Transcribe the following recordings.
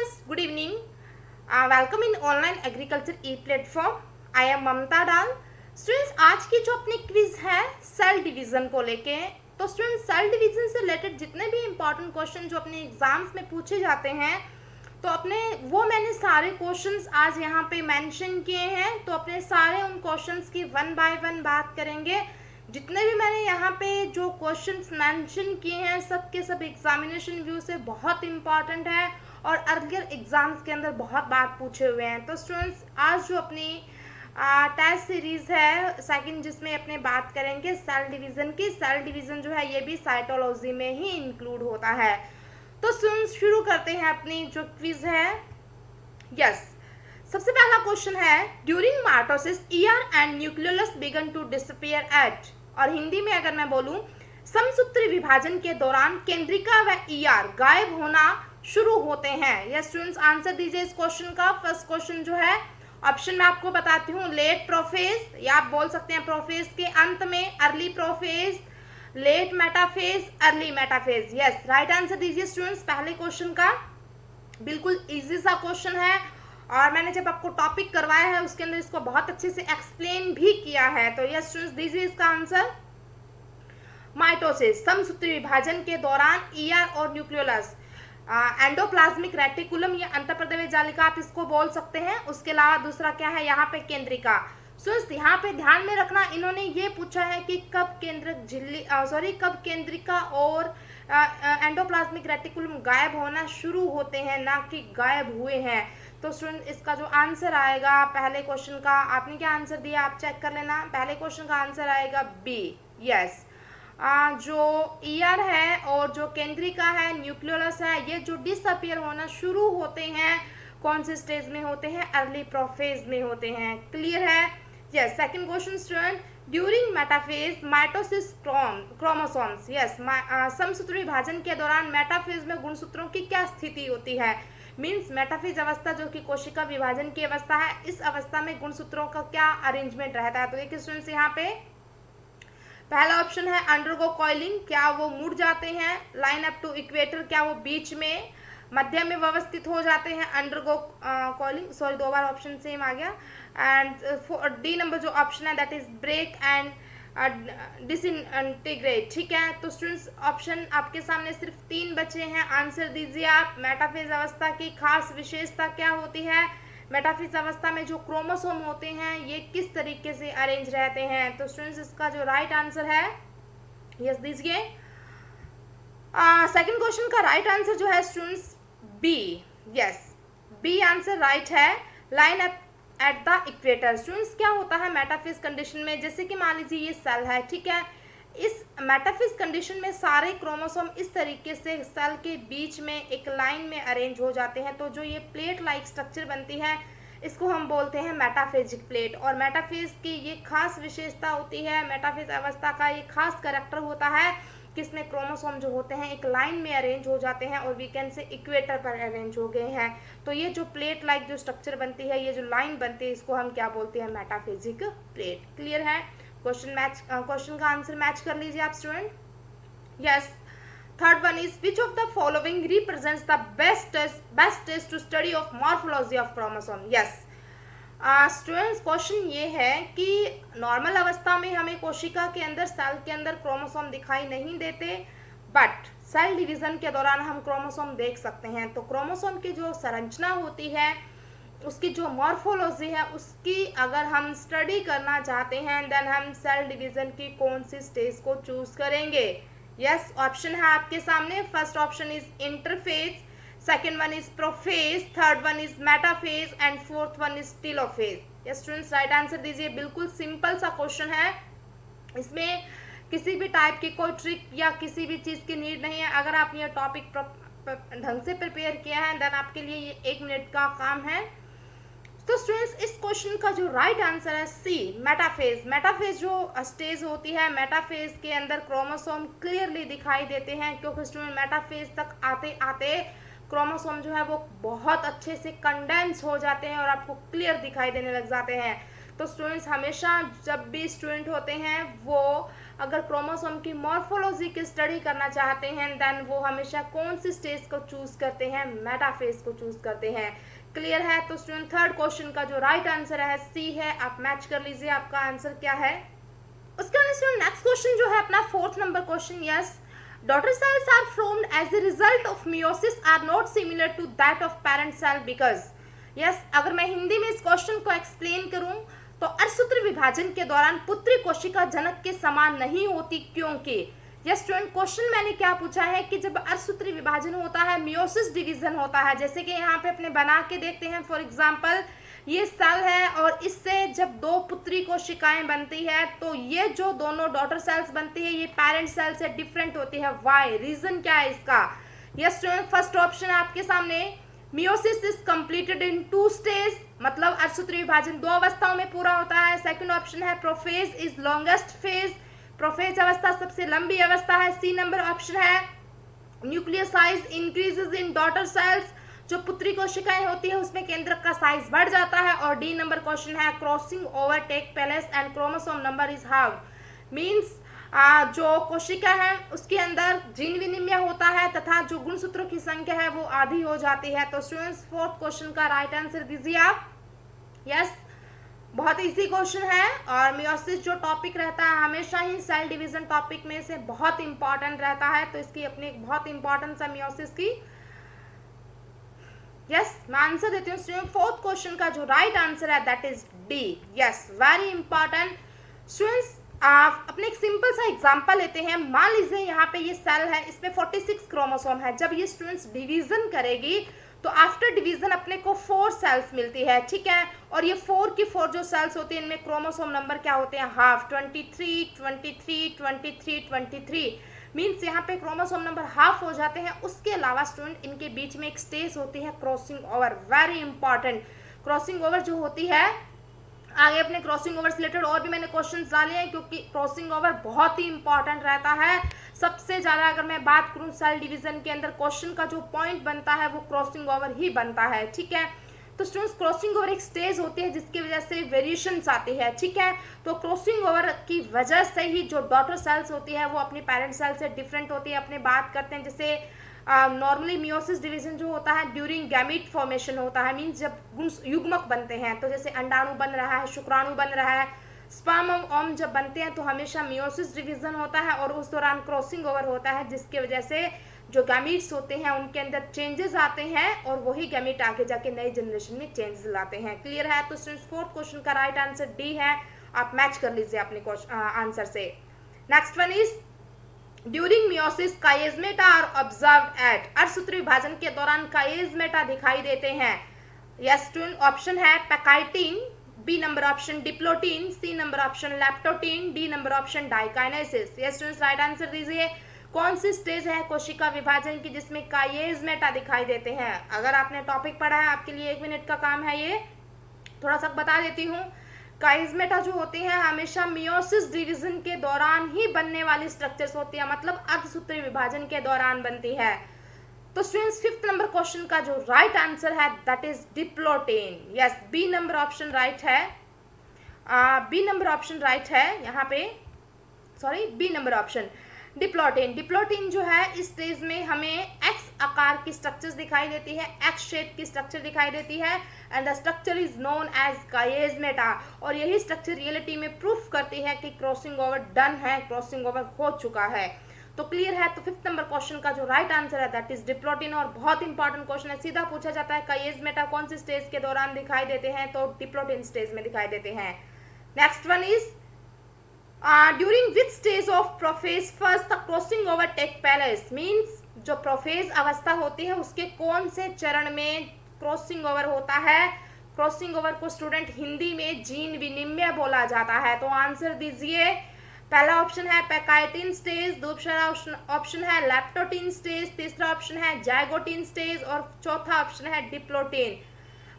students, good evening. Welcome in online agriculture e-platform. I am ममता डाल. Students, आज की जो अपनी क्विज है सेल डिवीजन को लेके, तो स्टूडेंट्स सेल डिवीजन से रिलेटेड जितने भी इंपॉर्टेंट क्वेश्चन जो अपने एग्जाम्स में पूछे जाते हैं, तो अपने वो मैंने सारे क्वेश्चंस आज यहाँ पे मेंशन किए हैं। तो अपने सारे उन क्वेश्चंस की वन बाय वन बात करेंगे। जितने भी मैंने यहाँ पे जो क्वेश्चंस मेंशन किए हैं सब के सब एग्जामिनेशन व्यू से बहुत इंपॉर्टेंट है और अर्लियर एग्जाम्स के अंदर बहुत बार पूछे हुए हैं। तो स्टूडेंट्स, आज जो अपनी टेस्ट सीरीज है सेकंड, जिसमें अपने बात करेंगे सेल डिवीजन की। सेल डिवीजन जो है ये भी साइटोलॉजी में ही इंक्लूड होता है। तो स्टूडेंट्स, शुरू करते हैं अपनी जो क्विज है। यस, सबसे पहला क्वेश्चन है, during mitosis ER and nucleolus begin to disappear at, और हिंदी में अगर मैं बोलूं, समसूत्री विभाजन के दौरान केंद्रिका व ईआर गायब होना शुरू होते हैं। यस स्टूडेंट्स, आंसर दीजिए इस क्वेश्चन का। फर्स्ट क्वेश्चन जो है ऑप्शन में आपको बताती हूँ, लेट प्रोफेज, या आप बोल सकते हैं प्रोफेज के अंत में, early prophase, late metaphase, early metaphase. Yes, right answer दीजिए स्टूडेंट्स पहले क्वेश्चन का। बिल्कुल इजी सा क्वेश्चन है और मैंने जब आपको टॉपिक करवाया है उसके अंदर इसको बहुत अच्छे से एक्सप्लेन भी किया है। तो यस स्टूडेंट्स, दीजिए इसका आंसर। माइटोसिस समसूत्री विभाजन के दौरान ईआर और न्यूक्लियोलस, एंडोप्लाज्मिक रेटिकुलम या अंतःप्रदेवी जालिका आप इसको बोल सकते हैं। उसके अलावा दूसरा क्या है यहाँ पे, केंद्रिका। स्टूडेंट्स, यहाँ पे ध्यान में रखना, इन्होंने ये पूछा है कि कब केंद्रक झिल्ली कब केंद्रिका और एंडोप्लाज्मिक रेटिकुलम गायब होना शुरू होते हैं, ना कि गायब हुए हैं। तो स्टूडेंट, इसका जो आंसर आएगा पहले क्वेश्चन का, आपने क्या आंसर दिया आप चेक कर लेना। पहले क्वेश्चन का आंसर आएगा बी। यस, जो ईआर है और जो केंद्रिका है, न्यूक्लियोलस है, ये जो डिसअपियर होना शुरू होते हैं कौन से स्टेज में होते हैं, अर्ली प्रोफेज में होते हैं। क्लियर है? Yes, second question student, during metaphase mitosis chromosomes. Yes, समसूत्री विभाजन के दौरान मेटाफेज में गुणसूत्रों की क्या स्थिति होती है। मीन्स मेटाफेज अवस्था जो कि कोशिका विभाजन की अवस्था है, इस अवस्था में गुणसूत्रों का क्या अरेंजमेंट रहता है। तो देखिए स्टूडेंट्स, यहाँ पे पहला ऑप्शन है अंडरगो कॉइलिंग, क्या वो मुड़ जाते हैं। लाइन अप टू इक्वेटर, क्या वो बीच में मध्य में व्यवस्थित हो जाते हैं। अंडरगो कॉइलिंग, सॉरी दो बार ऑप्शन सेम आ गया। एंड डी नंबर जो ऑप्शन है that is break and disintegrate. ठीक है, तो स्टूडेंट्स ऑप्शन आपके सामने सिर्फ 3 बचे हैं। आंसर दीजिए आप। मेटाफेज अवस्था की खास विशेषता क्या होती है, मेटाफेज अवस्था में जो क्रोमोसोम होते हैं ये किस तरीके से अरेंज रहते हैं। तो स्टूडेंट्स, इसका जो राइट आंसर है, यस दीजिए। सेकंड क्वेश्चन का राइट आंसर जो है students B. Yes, B answer right है। Line up at the equator. Students, क्या होता है मेटाफेज कंडीशन में, जैसे कि मान लीजिए ये सेल है, ठीक है, इस मेटाफेज कंडीशन में सारे क्रोमोसोम इस तरीके से सेल के बीच में एक लाइन में अरेंज हो जाते हैं। तो जो ये प्लेट लाइक स्ट्रक्चर बनती है इसको हम बोलते हैं मेटाफेजिक प्लेट। और मेटाफेज की ये खास विशेषता होती है, मेटाफेज अवस्था का ये खास कैरेक्टर होता है कि इसमें क्रोमोसोम जो होते हैं एक लाइन में अरेंज हो जाते हैं और वीकेंड से इक्वेटर पर अरेंज हो गए हैं। तो ये जो प्लेट लाइक जो स्ट्रक्चर बनती है, ये जो लाइन बनती है, इसको हम क्या बोलते हैं, मेटाफेजिक प्लेट। क्लियर है? क्वेश्चन का आंसर मैच कर लीजिए आप student. Yes, third one is which of the following represents the best to study of morphology of chromosome. Yes students, question ये है कि नॉर्मल अवस्था में हमें कोशिका के अंदर, सेल के अंदर क्रोमोसोम दिखाई नहीं देते, बट सेल डिवीजन के दौरान हम क्रोमोसोम देख सकते हैं। तो क्रोमोसोम की जो संरचना होती है, उसकी जो मॉर्फोलॉजी है, उसकी अगर हम स्टडी करना चाहते हैं देन हम सेल डिवीजन की कौन सी स्टेज को चूज करेंगे। यस, ऑप्शन है आपके सामने। First option is interphase, second one is prophase, third one is metaphase and fourth one is telophase. Yes students, right answer दीजिए। बिल्कुल सिंपल सा क्वेश्चन है, इसमें किसी भी टाइप की कोई ट्रिक या किसी भी चीज़ की नीड नहीं है। अगर आप ये टॉपिक ढंग से प्रिपेयर किया है देन आपके लिए ये 1 मिनट का काम है। तो स्टूडेंट्स, इस क्वेश्चन का जो राइट आंसर है सी, मेटाफेज। मेटाफेज जो स्टेज होती है, मेटाफेज के अंदर क्रोमोसोम क्लियरली दिखाई देते हैं, क्योंकि स्टूडेंट मेटाफेज तक आते आते क्रोमोसोम जो है वो बहुत अच्छे से कंडेंस हो जाते हैं और आपको क्लियर दिखाई देने लग जाते हैं। तो स्टूडेंट्स हमेशा जब भी स्टूडेंट होते हैं वो अगर क्रोमोसोम की मॉर्फोलॉजी की स्टडी करना चाहते हैं देन वो हमेशा कौन सी स्टेज को चूज करते हैं, मेटाफेज को चूज करते हैं। क्लियर है? तो स्टूडेंट थर्ड क्वेश्चन का जो राइट आंसर है सी है। आप मैच कर लीजिए आपका आंसर क्या है। उसके बाद स्टूडेंट नेक्स्ट क्वेश्चन जो है अपना fourth number question, yes daughter cells are formed as a result of meiosis are not similar to that of parent cell because yes, अगर मैं हिंदी में इस क्वेश्चन को एक्सप्लेन करूं तो अर्धसूत्री विभाजन के दौरान पुत्री कोशिका जनक के समान नहीं होती क्योंकि यस स्टूडेंट क्वेश्चन मैंने क्या पूछा है कि जब अर्धसूत्री विभाजन होता है मियोसिस डिवीजन होता है, जैसे कि यहाँ पे अपने बना के देखते हैं। फॉर एग्जांपल ये सेल है और इससे जब दो पुत्री कोशिकाएं बनती है तो ये जो दोनों डॉटर सेल्स बनती है ये पेरेंट सेल से डिफरेंट होती है। व्हाई? रीजन क्या है इसका? यस स्टूडेंट फर्स्ट ऑप्शन है आपके सामने, meiosis is completed in 2 stage, मतलब अर्धसूत्री विभाजन 2 अवस्थाओं में पूरा होता है। सेकंड ऑप्शन है prophase is longest phase, prophase अवस्था सबसे लंबी अवस्था है। सी नंबर ऑप्शन है न्यूक्लियर साइज इंक्रीजेज इन डॉटर सेल्स, जो पुत्री कोशिकाएं होती है उसमें केंद्रक का साइज बढ़ जाता है। और डी नंबर क्वेश्चन है crossing over take place and chromosome number is how, means जो कोशिका है उसके अंदर जीन विनिमय होता है तथा जो गुणसूत्रों की संख्या है वो आधी हो जाती है। तो स्टूडेंट्स फोर्थ क्वेश्चन का राइट आंसर दीजिए आप। यस बहुत इजी क्वेश्चन है और मियोसिस जो टॉपिक रहता है हमेशा ही सेल डिवीजन टॉपिक में से बहुत इंपॉर्टेंट रहता है, तो इसकी अपनी एक बहुत इंपॉर्टेंस है मियोसिस की। यस मैं आंसर देती हूँ स्टूडेंट। फोर्थ क्वेश्चन का जो राइट आंसर है that is D. Yes very important students. आप अपने एक सिंपल सा एग्जांपल लेते हैं। मान लीजिए यहाँ पे ये सेल है, इसमें 46 क्रोमोसोम है। जब ये स्टूडेंट्स डिवीजन करेगी तो आफ्टर डिवीजन अपने को 4 सेल्स मिलती है, ठीक है। और ये 4 की 4 जो सेल्स होती है इनमें क्रोमोसोम नंबर क्या होते हैं? हाफ, 23, 23, 23, 23 मीन्स यहाँ पे क्रोमोसोम नंबर हाफ हो जाते हैं। उसके अलावा स्टूडेंट इनके बीच में एक स्टेज होती है crossing over, very important. Crossing over जो होती है, आगे अपने क्रॉसिंग ओवर से रिलेटेड और भी मैंने क्वेश्चंस डाले हैं क्योंकि क्रॉसिंग ओवर बहुत ही इंपॉर्टेंट रहता है। सबसे ज़्यादा अगर मैं बात करूँ सेल डिवीजन के अंदर क्वेश्चन का जो पॉइंट बनता है वो क्रॉसिंग ओवर ही बनता है, ठीक है। तो स्टूडेंट्स क्रॉसिंग ओवर एक स्टेज होती है जिसकी वजह से वेरिएशंस आती है, ठीक है। तो क्रॉसिंग ओवर की वजह से ही जो डॉटर सेल्स होती है वो अपनी पेरेंट सेल से डिफरेंट होती है। अपने बात करते हैं जैसे नॉर्मली मियोसिस डिवीजन जो होता है ड्यूरिंग गैमीट फॉर्मेशन होता है, मीन्स जब युग्मक बनते हैं, तो जैसे अंडाणु बन रहा है, शुक्राणु बन रहा है, स्पर्म और ओम जब बनते हैं तो हमेशा मियोसिस डिवीजन होता है और उस दौरान क्रॉसिंग ओवर होता है जिसकी वजह से जो गैमीट्स होते हैं उनके अंदर चेंजेस आते हैं और वही गैमीट आगे जाके नई जनरेशन में चेंजेस लाते हैं। क्लियर है? तो स्टूडेंट्स फोर्थ क्वेश्चन का राइट आंसर डी है। आप मैच कर लीजिए अपने आंसर से। Next one is during meiosis chiasmata are observed at, अर्धसूत्री विभाजन के दौरान काइज़मेटा दिखाई देते हैं। यस स्टूडेंट ऑप्शन है pachytene, B number option diplotene, C number option leptotene, D number option diakinesis. Yes students right answer दीजिए। कौन सी स्टेज है कोशिका विभाजन की जिसमें काइज़मेटा दिखाई देते हैं? अगर आपने टॉपिक पढ़ा है आपके लिए 1 मिनट का काम है, ये थोड़ा सा बता देती हूँ। काइज़मेटा जो होती है हमेशा मियोसिस डिवीजन के दौरान ही बनने वाली स्ट्रक्चर्स होती है, मतलब अर्धसूत्री विभाजन के दौरान बनती है। तो स्टूडेंट्स फिफ्थ नंबर क्वेश्चन का जो राइट आंसर है that is diplotene. Yes B number option right है। बी नंबर ऑप्शन राइट है यहाँ पे, sorry B number option diplotene. Diplotene जो है इस स्टेज में हमें एक्स आकार की स्ट्रक्चर्स दिखाई देती है, एक्स शेप की स्ट्रक्चर दिखाई देती है and the structure is known as chiasmata. और यही स्ट्रक्चर रियलिटी में प्रूफ करती है कि क्रॉसिंग ओवर डन है, क्रॉसिंग ओवर हो चुका है। तो क्लियर है? तो फिफ्थ नंबर क्वेश्चन का जो राइट आंसर है दैट इज डिप्लोटेन। और बहुत इंपॉर्टेंट क्वेश्चन है, सीधा पूछा जाता है काइज़मेटा कौन सी स्टेज के दौरान दिखाई देते हैं, तो डिप्लोटेन स्टेज में दिखाई देते हैं। Next one is during which stage of prophase first the crossing over take place, means जो प्रोफेज अवस्था होती है उसके कौन से चरण में क्रॉसिंग ओवर होता है? क्रॉसिंग ओवर को स्टूडेंट हिंदी में जीन विनिमय बोला जाता है। तो आंसर दीजिए। पहला ऑप्शन है पैकाइटिन स्टेज, दूसरा ऑप्शन है लैप्टोटीन स्टेज, तीसरा ऑप्शन है जाइगोटीन स्टेज और चौथा ऑप्शन है डिप्लोटेन।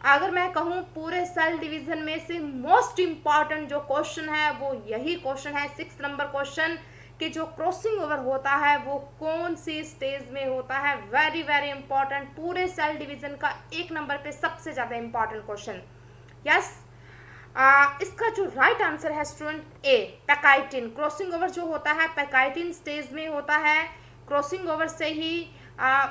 अगर मैं कहूँ पूरे सेल डिवीजन में से मोस्ट इंपॉर्टेंट जो क्वेश्चन है वो यही क्वेश्चन है, 6 नंबर क्वेश्चन, कि जो क्रॉसिंग ओवर होता है वो कौन सी स्टेज में होता है। वेरी वेरी इंपॉर्टेंट, पूरे सेल डिवीजन का 1 नंबर पे सबसे ज़्यादा इंपॉर्टेंट क्वेश्चन। यस इसका जो राइट आंसर है स्टूडेंट ए, पैकाइटिन। क्रॉसिंग ओवर जो होता है पैकाइटिन स्टेज में होता है। क्रॉसिंग ओवर से ही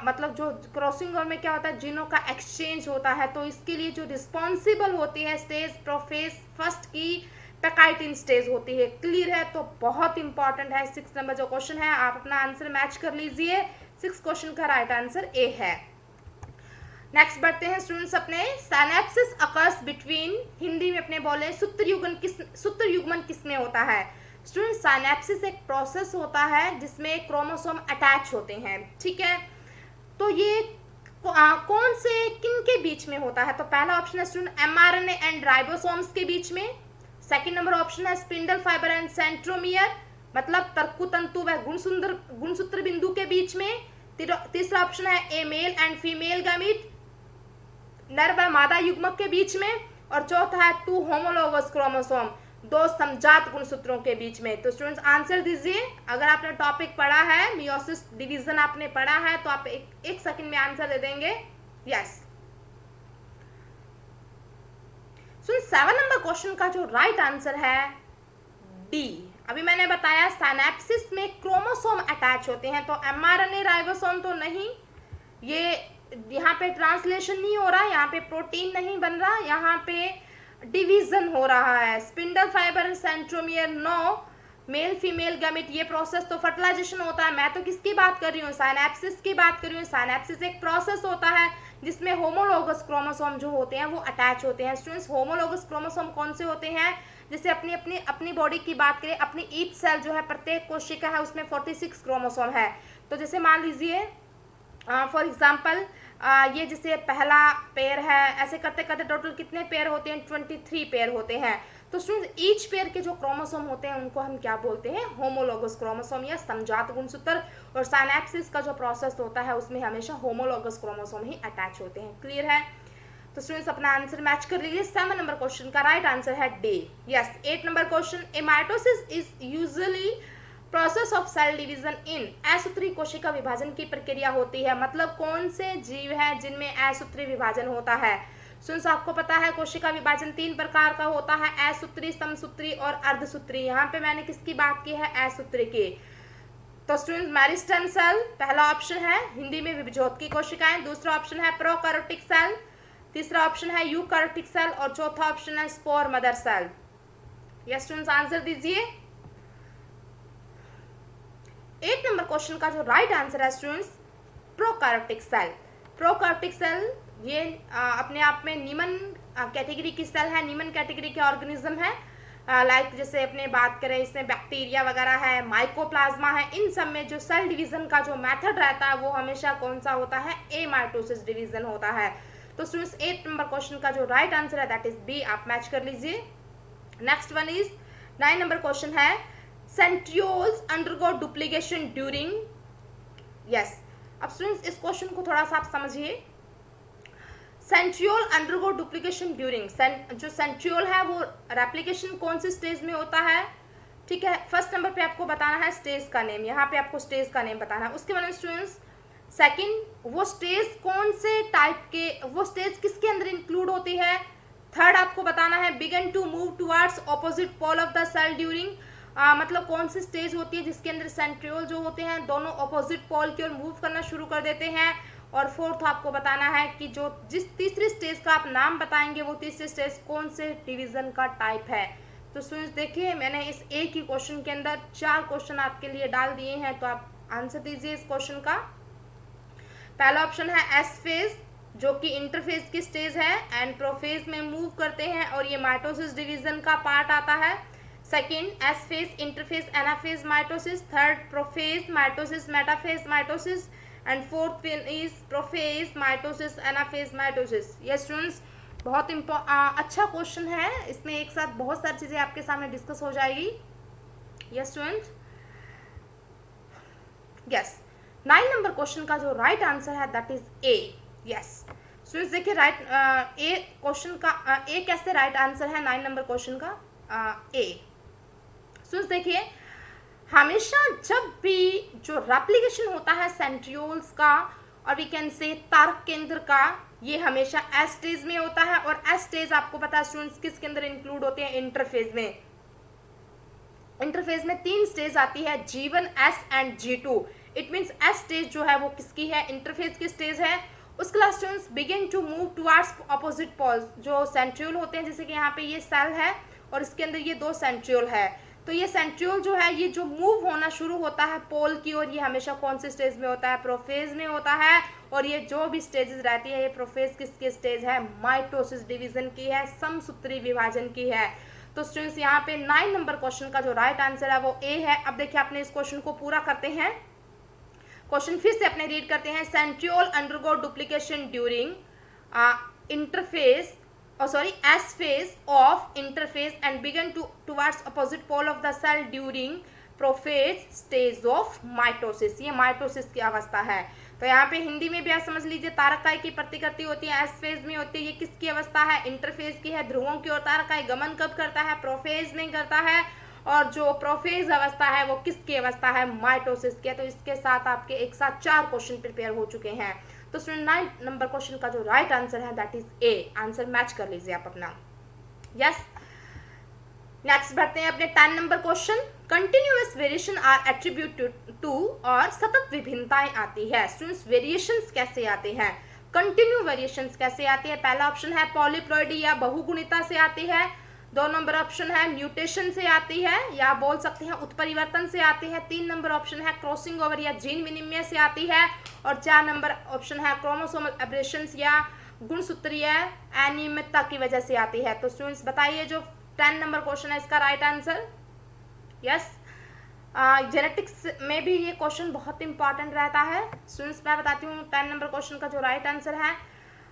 मतलब जो क्रॉसिंग ओवर में क्या होता है, जीनों का एक्सचेंज होता है, तो इसके लिए जो रिस्पॉन्सिबल होती है स्टेज प्रोफेज फर्स्ट की पैकाइटिन स्टेज होती है। क्लियर है? तो बहुत इंपॉर्टेंट है। 6 नंबर जो क्वेश्चन है आप अपना आंसर मैच कर लीजिए। 6 क्वेश्चन का राइट आंसर ए है। नेक्स्ट बढ़ते हैं स्टूडेंट्स अपने साइनेप्सिस अकर्स बिटवीन, हिंदी में अपने बोले सूत्र युग्मन किस में होता है। स्टूडेंट साइनेप्सिस एक प्रोसेस होता है जिसमें क्रोमोसोम अटैच होते हैं, ठीक है। तो ये कौन से किन के बीच में होता है? तो पहला ऑप्शन है स्टूडेंट एमआरएनए एंड राइबोसोम्स के बीच में। सेकंड नंबर ऑप्शन है स्पिंडल फाइबर एंड सेंट्रोमियर, मतलब तर्कु तंतु व गुणसूत्र बिंदु के बीच में। तीसरा ऑप्शन है ए मेल एंड फीमेल गैमीट, नर व मादा युग्मक के बीच में। और चौथा है 2 होमोलोगस क्रोमोसोम, 2 समजात गुणसूत्रों के बीच में। तो स्टूडेंट्स आंसर दीजिए। अगर आपने टॉपिक पढ़ा है, मियोसिस डिवीजन आपने पढ़ा है, तो आप एक सेकंड में आंसर दे देंगे यस। 7 नंबर क्वेश्चन का जो राइट आंसर है डी। अभी मैंने बताया साइनेप्सिस में क्रोमोसोम अटैच होते हैं, तो एमआरएनए राइबोसोम तो नहीं, ये यहाँ पे ट्रांसलेशन नहीं हो रहा, यहाँ पे प्रोटीन नहीं बन रहा, यहाँ पे डिवीजन हो रहा है। Spindle fibre centromere 9 male female gamete, ये प्रोसेस तो फर्टिलाइजेशन होता है। मैं तो किसकी बात कर रही हूँ? साइनेप्सिस की बात कर रही हूँ। साइनेप्सिस एक प्रोसेस होता है जिसमें होमोलोगस क्रोमोसोम जो होते हैं वो अटैच होते हैं। स्टूडेंट्स होमोलोगस क्रोमोसोम कौन से होते हैं? जैसे अपनी बॉडी की बात करें, अपनी ईच सेल जो है, प्रत्येक कोशिका है उसमें 46 क्रोमोसोम है। तो जैसे मान लीजिए फॉर एग्जाम्पल ये जैसे पहला पेयर है, ऐसे करते करते टोटल कितने पेयर होते हैं? 23 पेयर होते हैं। तो स्टूडेंट्स ईच पेयर के जो क्रोमोसोम होते हैं उनको हम क्या बोलते हैं? होमोलोगस क्रोमोसोम या समजात गुणसूत्र। और साइनेप्सिस का जो प्रोसेस होता है उसमें हमेशा होमोलोगस क्रोमोसोम ही अटैच होते हैं। क्लियर है? तो स्टूडेंट्स अपना आंसर मैच कर लीजिए। 7 नंबर क्वेश्चन का राइट आंसर है D yes. 8 number question, A mitosis is usually process of cell division in, असूत्री कोशिका विभाजन की प्रक्रिया होती है। मतलब कौन से जीव हैं जिनमें असूत्री विभाजन होता है? सुन आपको पता है कोशिका विभाजन 3 प्रकार का होता है, असूत्री, समसूत्री और अर्धसूत्री। यहाँ पे मैंने किसकी बात की है? असूत्री की। तो स्टूडेंट मेरिस्टेम सेल पहला ऑप्शन है, हिंदी में विभजोत कोशिकाएं। दूसरा ऑप्शन है प्रोकैरियोटिक सेल, तीसरा ऑप्शन है यूकैरियोटिक सेल और चौथा ऑप्शन है spore mother cell. Yes students answer दीजिए। 8 नंबर क्वेश्चन का जो राइट आंसर है students prokaryotic cell. Prokaryotic cell ये अपने आप में निम्न कैटेगरी की सेल है, निम्न कैटेगरी के ऑर्गेनिज्म है। लाइक जैसे अपने बात करें, इसमें बैक्टीरिया वगैरह है, माइकोप्लाज्मा है, इन सब में जो सेल डिवीजन का जो मेथड रहता है वो हमेशा कौन सा होता है? ए माइटोसिस डिवीजन होता है। तो स्टूडेंट्स 8 नंबर क्वेश्चन का जो राइट आंसर है दैट इज बी, आप मैच कर लीजिए। Next one is 9 number question है, centrioles undergo duplication during yes. अब स्टूडेंट्स इस क्वेश्चन को थोड़ा सा आप समझिए। सेंट्रियोल अंडरगो डुप्लीकेशन ड्यूरिंग, जो सेंट्रियोल है वो रेप्लिकेशन कौन से स्टेज में होता है? ठीक है, फर्स्ट नंबर पे आपको बताना है स्टेज का नेम, यहाँ पे आपको स्टेज का नेम बताना है। उसके बाद स्टूडेंट्स सेकंड, वो स्टेज कौन से टाइप के, वो स्टेज किसके अंदर इंक्लूड होती है? थर्ड आपको बताना है begin to move towards opposite pole of the cell during, मतलब कौन सी स्टेज होती है जिसके अंदर सेंट्रियोल जो होते हैं दोनों ऑपोजिट पोल की ओर मूव करना शुरू कर देते हैं। और फोर्थ आपको बताना है कि जो जिस तीसरी स्टेज का आप नाम बताएंगे वो तीसरी स्टेज कौन से डिवीजन का टाइप है। तो स्टूडेंट्स देखिए मैंने इस एक ही क्वेश्चन के अंदर 4 क्वेश्चन आपके लिए डाल दिए हैं, तो आप आंसर दीजिए इस क्वेश्चन का। पहला ऑप्शन है एस फेज, जो कि इंटरफेज की स्टेज है, एंड प्रोफेज में मूव करते हैं और ये माइटोसिस डिवीजन का पार्ट आता है। Second S phase, interphase, anaphase mitosis. Third prophase mitosis, metaphase mitosis, and fourth is prophase mitosis, anaphase mitosis. ये स्टूडेंट्स बहुत अच्छा क्वेश्चन है, इसमें एक साथ बहुत सारी चीजें आपके सामने डिस्कस हो जाएगी। Yes students yes. 9 number question का जो राइट आंसर है that is a yes. Students देखिए राइट ए क्वेश्चन का ए कैसे राइट आंसर है 9 नंबर क्वेश्चन का ए। स्टूडेंट्स देखिए हमेशा जब भी जो रेप्लिकेशन होता है सेंट्रियोल्स का और वी कैन से तारक केंद्र का ये हमेशा एस स्टेज में होता है, और एस स्टेज आपको पता है स्टूडेंट्स किसके अंदर इंक्लूड होते हैं, इंटरफेज में। इंटरफेज में 3 स्टेज आती है, G1, S and G2। It means S stage जो है वो किसकी है, इंटरफेज की स्टेज है। उसके बाद students begin to move towards opposite poles, जो सेंट्रियोल होते हैं, जैसे कि यहाँ पे ये सेल है और इसके अंदर ये 2 सेंट्रियोल है, तो ये सेंट्रियोल जो है ये जो मूव होना शुरू होता है पोल की ओर, ये हमेशा कौन से स्टेज में होता है, प्रोफेज में होता है। और ये जो भी स्टेजेस रहती है, ये प्रोफेज किसकी स्टेज है, माइटोसिस डिवीजन की है, समसूत्री विभाजन की है। तो स्टूडेंट्स यहाँ पे 9 नंबर क्वेश्चन का जो राइट आंसर है वो ए है। अब देखिए अपने इस क्वेश्चन को पूरा करते हैं। क्वेश्चन फिर से अपने रीड करते हैं। Centriole undergo duplication during interface S phase of interphase and begin towards opposite pole of the cell during prophase stage of mitosis। ये माइटोसिस की अवस्था है। तो यहाँ पे हिंदी में भी आप समझ लीजिए, तारकाई की प्रतिकृति होती है, एस फेज में होती है। ये किसकी अवस्था है, इंटरफेज की है। ध्रुवों की ओर तारकाई गमन कब करता है, प्रोफेज में करता है। और जो प्रोफेज अवस्था है वो किसकी अवस्था है, माइटोसिस की है। तो इसके साथ आपके एक साथ 4 क्वेश्चन प्रिपेयर हो चुके हैं। तो स्टूडेंट 9 नंबर क्वेश्चन का जो राइट आंसर है that is a. Answer match कर लीजिए आप अपना। यस, नेक्स्ट बढ़ते हैं अपने 10 number question. Continuous variation are attributed to, और सतत विभिन्नताएं आती है। स्टूडेंट्स वेरिएशंस कैसे आते हैं, कंटिन्यू वेरिएशंस कैसे आती है। पहला ऑप्शन है पॉलीप्लॉइडी या बहुगुणिता से आती है। 2 नंबर ऑप्शन है म्यूटेशन से आती है, या बोल सकते हैं उत्परिवर्तन से आती है। 3 नंबर ऑप्शन है क्रॉसिंग ओवर या जीन विनिमय से आती है। और 4 नंबर ऑप्शन है क्रोमोसोमल एब्रेशंस या गुणसूत्रीय अनियमितता की वजह से आती है। तो स्टूडेंट्स बताइए जो 10 नंबर क्वेश्चन है इसका राइट आंसर। यस, जेनेटिक्स में भी ये क्वेश्चन बहुत इंपॉर्टेंट रहता है। स्टूडेंट्स मैं बताती हूँ 10 नंबर क्वेश्चन का जो राइट आंसर है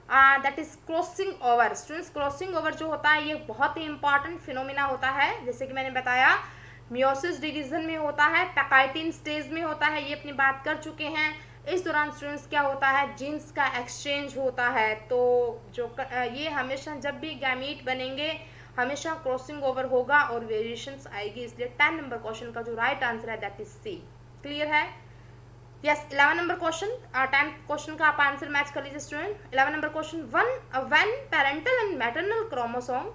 that is crossing over. Students crossing over जो होता है ये बहुत ही इंपॉर्टेंट फिनोमिना होता है। जैसे कि मैंने बताया मियोसिस डिवीजन में होता है, पैकाइटिन स्टेज में होता है, ये अपनी बात कर चुके हैं। इस दौरान स्टूडेंट्स क्या होता है, जीन्स का एक्सचेंज होता है। तो जो ये हमेशा जब भी गैमीट बनेंगे हमेशा क्रॉसिंग ओवर होगा और वेरिएशंस आएगी। इसलिए 10 नंबर क्वेश्चन का जो राइट आंसर है दैट इज सी। क्लियर है। यस, 11 नंबर क्वेश्चन, 10 क्वेश्चन का आप आंसर मैच कर लीजिए student. 11 number question, when parental and maternal chromosome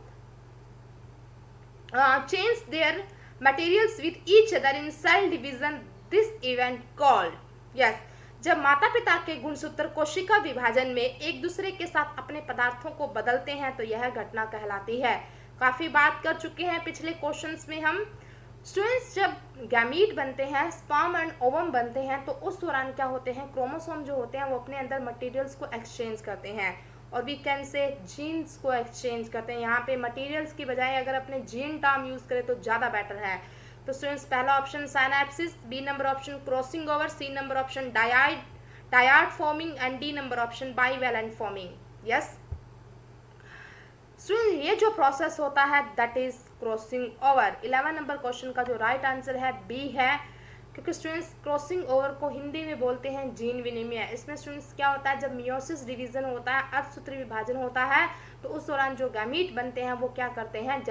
change their materials with each other in cell division, this event called. Yes, जब माता पिता के गुणसूत्र कोशिका विभाजन में एक दूसरे के साथ अपने पदार्थों को बदलते हैं तो यह घटना कहलाती है। काफी बात कर चुके हैं पिछले क्वेश्चंस में हम। स्टूडेंट्स जब गैमीट बनते हैं, स्पर्म एंड ओवम बनते हैं, तो उस दौरान क्या होते हैं, क्रोमोसोम जो होते हैं वो अपने अंदर मटेरियल्स को एक्सचेंज करते हैं, और वी कैन से जीन्स को एक्सचेंज करते हैं। यहाँ पे मटेरियल्स की बजाय अगर अपने जीन टर्म यूज करें तो ज़्यादा बेटर है। तो स्टूडेंट्स पहला option synapsis, B number option crossing over, C number option dyad forming and D number option bivalent forming. Yes student, ये जो प्रोसेस होता है that is crossing over. 11 number question का जो राइट आंसर है बी है, क्योंकि स्टूडेंट्स क्रॉसिंग ओवर को हिंदी में बोलते हैं जीन विनिमय। इसमें स्टूडेंट्स क्या होता है, जब मियोसिस डिवीजन होता है, अर्धसूत्री विभाजन होता है, तो उस दौरान जो गैमीट बनते हैं वो क्या करते हैं,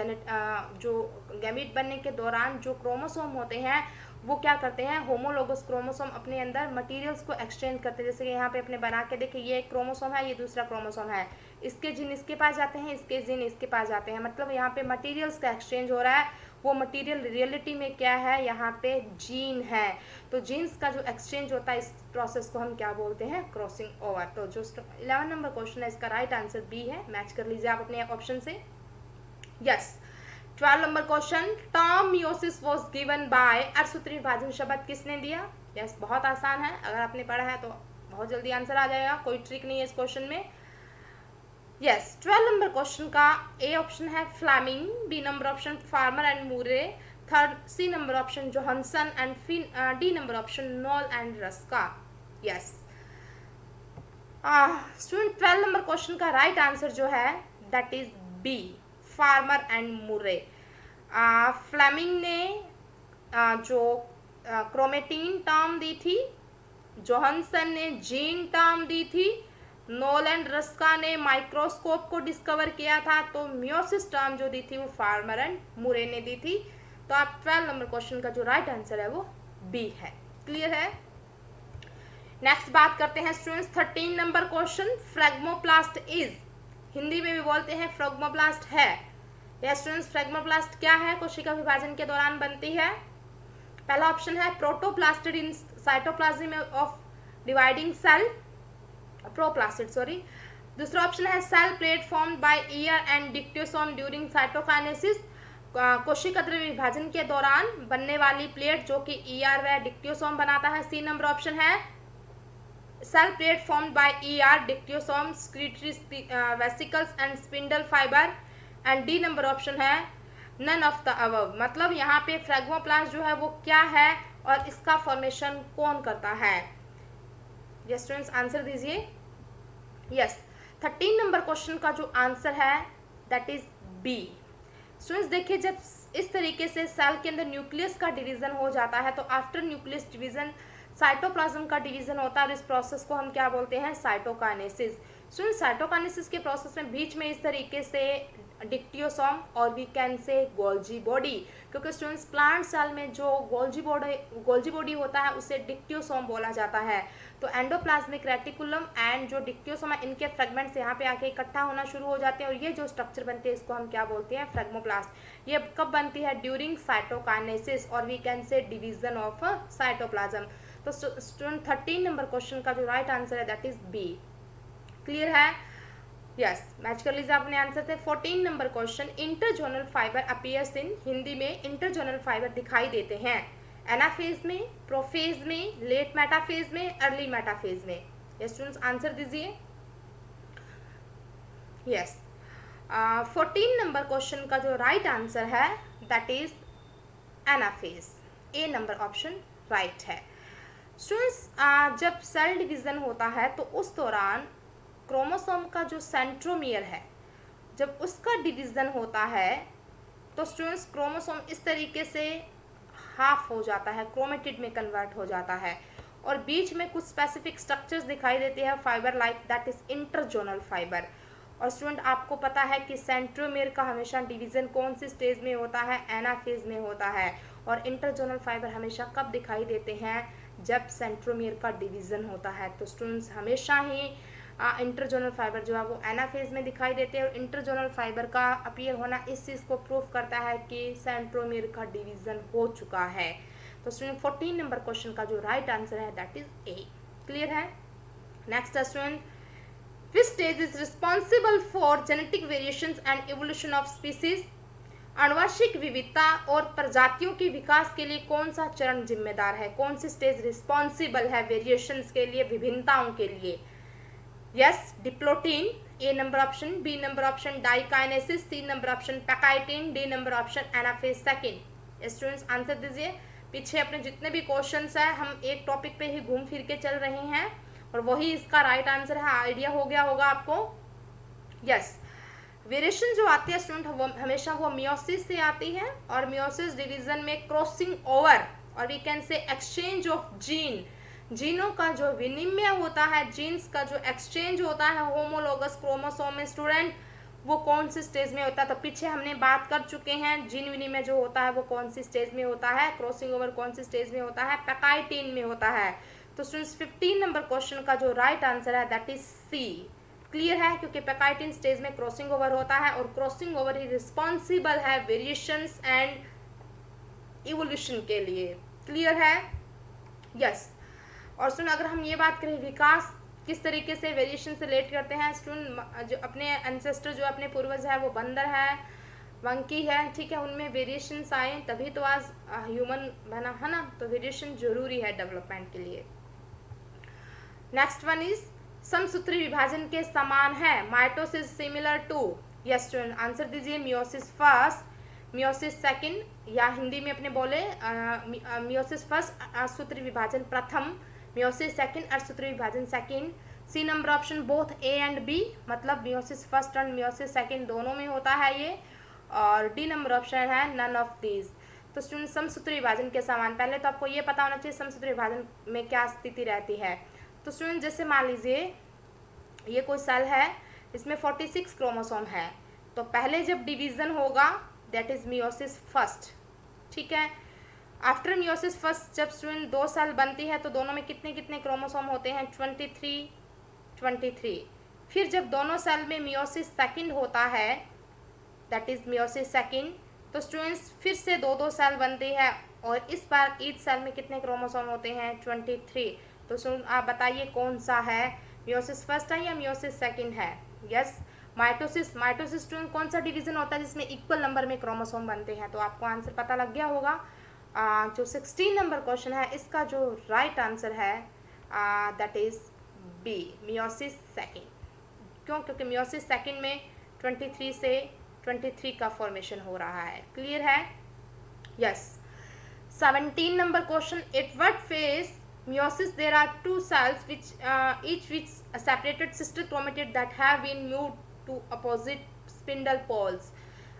जो गैमीट बनने के दौरान जो क्रोमोसोम होते हैं वो क्या करते हैं, होमोलोगस क्रोमोसोम अपने अंदर मटेरियल्स को एक्सचेंज करते हैं। जैसे कि यहाँ पे अपने बना के देखिए, ये एक क्रोमोसोम है, ये दूसरा क्रोमोसोम है, इसके जीन इसके पास जाते हैं, इसके जीन इसके पास जाते हैं। मतलब यहाँ पे मटेरियल्स का एक्सचेंज हो रहा है। वो मटेरियल रियलिटी में क्या है, यहाँ पे जीन है। तो जीन्स का जो एक्सचेंज होता है इस प्रोसेस को हम क्या बोलते हैं, क्रॉसिंग ओवर। तो जो 11 नंबर क्वेश्चन है इसका राइट आंसर बी है। मैच कर लीजिए आप अपने ऑप्शन से। Yes, 12 number question, term meiosis was given by, अर्धसूत्री विभाजन शब्द किसने दिया। यस, बहुत आसान है, अगर आपने पढ़ा है तो बहुत जल्दी आंसर आ जाएगा, कोई ट्रिक नहीं है इस क्वेश्चन में। यस, 12 नंबर क्वेश्चन का ए ऑप्शन है Fleming, B number option Farmer and Moore, third C number option Johannsen and D number option Knoll and Ruska. Yes student, 12 number question का right answer जो है that is B, Farmer and Moore. Fleming ने जो chromatin term दी थी, Johansson ने gene term दी थी, knoll and Ruska ने microscope को डिस्कवर किया था, तो मियोसिस टर्म जो दी थी वो फार्मर एंड मूरे ने दी थी। तो आप 12 नंबर क्वेश्चन का जो राइट आंसर है वो बी है। क्लियर है। नेक्स्ट बात करते हैं students 13 number question, phragmoplast is, Hindi में भी बोलते हैं फ्रेगमोप्लास्ट है। यह स्टूडेंट्स फ्रेगमोप्लास्ट क्या है, कोशिका विभाजन के दौरान बनती है। पहला ऑप्शन है protoplastid in cytoplasm of dividing cell, proplastid sorry. दूसरा ऑप्शन है cell plate formed by ER and dictyosome during cytokinesis, कोशिका द्रव्य विभाजन के दौरान बनने वाली प्लेट जो कि ईआर व डिक्टियोसोम बनाता है। सी नंबर ऑप्शन है cell plate formed by ER, dictyosome, secretory vesicles and spindle fibre. And D number option है नन ऑफ द अबव, मतलब यहाँ पे फ्रेगमोप्लास्ट जो है वो क्या है और इसका फॉर्मेशन कौन करता है। यस स्टूडेंट्स आंसर दीजिए। यस 13 नंबर क्वेश्चन का जो आंसर है दैट इज बी। स्टूडेंट्स देखिए, जब इस तरीके से सेल के अंदर न्यूक्लियस का डिवीजन हो जाता है तो आफ्टर न्यूक्लियस डिवीजन साइटोप्लाज्म का डिवीजन होता है और इस प्रोसेस को हम क्या बोलते हैं, साइटोकाइनेसिस। स्टूडेंट्स साइटोकाइनेसिस के प्रोसेस में बीच में इस तरीके से डिक्टियोसोम और we can say Golgi body, क्योंकि स्टूडेंट्स प्लांट सेल में जो गोल्जी बॉडी होता है उसे डिक्टियोसोम बोला जाता है। तो एंडोप्लाज्मिक रेटिकुलम एंड जो डिक्टियोसोम है इनके फ्रेगमेंट्स यहाँ पे आके इकट्ठा होना शुरू हो जाते हैं और ये जो स्ट्रक्चर बनते हैं इसको हम क्या बोलते हैं, फ्रेगमोप्लास्ट। ये कब बनती है, ड्यूरिंग साइटोकाइनेसिस और we can say division of cytoplasm. तो स्टूडेंट 13 नंबर क्वेश्चन का जो राइट आंसर है दैट इज बी। क्लियर है? यस मैच कर लीजिए अपने आंसर थे। 14 number question, interzonal fibre appears in, Hindi में इंटरजोनल फाइबर दिखाई देते हैं एनाफेज में, प्रोफेज में, लेट मेटाफेज में, अर्ली मेटाफेज में। यस स्टूडेंट्स आंसर दीजिए। यस 14 नंबर क्वेश्चन का जो राइट आंसर है that is anaphase, A number option right है। स्टूडेंट्स जब सेल डिवीजन होता है तो उस दौरान क्रोमोसोम का जो सेंट्रोमियर है जब उसका डिवीजन होता है तो स्टूडेंट्स क्रोमोसोम इस तरीके से हाफ हो जाता है, क्रोमेटिड में कन्वर्ट हो जाता है और बीच में कुछ स्पेसिफिक स्ट्रक्चर्स दिखाई देते हैं fibre like, that is interzonal fibre. और स्टूडेंट आपको पता है कि सेंट्रोमियर का हमेशा डिवीजन कौन सी स्टेज में होता है, एनाफेज में होता है। और इंटरजोनल फाइबर हमेशा कब दिखाई देते हैं, जब सेंट्रोमियर का डिवीजन होता है। तो स्टूडेंट्स हमेशा ही इंटरजोनल फाइबर जो है वो एनाफेज में दिखाई देते हैं और इंटरजोनल फाइबर का अपीयर होना इस चीज़ को प्रूव करता है कि सेंट्रोमियर का डिवीजन हो चुका है। तो स्टूडेंट 14 नंबर क्वेश्चन का जो राइट आंसर है दैट इज ए। क्लियर है? Next student, which stage is responsible for genetic variations and evolution of species, आनुवंशिक विविधता और प्रजातियों के विकास के लिए कौन सा चरण जिम्मेदार है, कौन सी स्टेज रिस्पॉन्सिबल है वेरिएशंस के लिए, विभिन्नताओं के लिए। Yes diplotene, A number option, B number option diakinesis, C number option pachytene, D number option anaphase second. Students answer दीजिए। पीछे अपने जितने भी क्वेश्चंस हैं हम एक टॉपिक पे ही घूम फिर के चल रहे हैं और वही इसका राइट आंसर है, आइडिया हो गया होगा आपको। यस वेरिएशन जो आती है स्टूडेंट वो हमेशा वो मियोसिस से आती है और मियोसिस डिवीजन में क्रॉसिंग ओवर और we can say exchange of gene, जीनों का जो विनिमय होता है, जीन्स का जो एक्सचेंज होता है होमोलोगस क्रोमोसोम में स्टूडेंट, वो कौन सी स्टेज में होता है। तो पीछे हमने बात कर चुके हैं जीन विनिमय जो होता है वो कौन सी स्टेज में होता है, क्रॉसिंग ओवर कौन सी स्टेज में होता है, पैकाइटिन में होता है। तो स्टूडेंट्स 15 नंबर क्वेश्चन का जो राइट आंसर है दैट इज सी। क्लियर है? क्योंकि पैकाइटिन स्टेज में क्रॉसिंग ओवर होता है और क्रॉसिंग ओवर ही रिस्पॉन्सिबल है वेरिएशंस एंड इवोल्यूशन के लिए। क्लियर है? यस और सुन अगर हम ये बात करें विकास किस तरीके से वेरिएशन से रिलेट करते हैं स्टूडेंट, जो अपने एंसेस्टर जो अपने पूर्वज है वो बंदर है, मंकी है, ठीक है, उनमें वेरिएशंस आए तभी तो आज ह्यूमन बना है ना। तो वेरिएशन जरूरी है डेवलपमेंट के लिए। नेक्स्ट वन इज समसूत्री विभाजन के समान है, mitosis similar to. Yes student answer दीजिए। मियोसिस फर्स्ट, मियोसिस सेकंड, या हिंदी में अपने बोले मियोसिस फर्स्ट अर्धसूत्री विभाजन प्रथम, मियोसिस सेकंड अर्धसूत्री विभाजन सेकंड। C number option both A and B, मतलब meiosis first and meiosis second दोनों में होता है ये। और डी नंबर ऑप्शन है नन ऑफ दीज। तो स्टूडेंट समसूत्री विभाजन के समान, पहले तो आपको ये पता होना चाहिए समसूत्री विभाजन में क्या स्थिति रहती है। तो स्टूडेंट जैसे मान लीजिए ये कोई सेल है, इसमें 46 क्रोमोसोम है, तो पहले जब डिवीजन होगा दैट इज मियोसिस फर्स्ट, ठीक है। आफ्टर मियोसिस फर्स्ट जब स्टूडेंट 2 सेल बनती है तो दोनों में कितने कितने क्रोमोसोम होते हैं? 23। फिर जब दोनों सेल में मियोसिस सेकंड होता है, दैट इज मियोसिस सेकंड, तो स्टूडेंट्स फिर से 2 सेल बनती है और इस बार ईच सेल में कितने क्रोमोसोम होते हैं? 23। तो सुन आप बताइए कौन सा है, मियोसिस फर्स्ट है या मियोसिस सेकंड है? Yes, mitosis. माइटोसिस स्टूडेंट कौन सा डिवीजन होता है जिसमें इक्वल नंबर में क्रोमोसोम बनते हैं? तो आपको आंसर पता लग गया होगा। जो 16 नंबर क्वेश्चन है इसका जो राइट आंसर है that is B, meiosis second. क्यों? क्योंकि मियोसिस सेकंड में 23 से 23 का फॉर्मेशन हो रहा है। क्लियर है? Yes. 17 number question, at what phase meiosis there are 2 cells which each separated sister chromatid that have been moved to opposite spindle poles।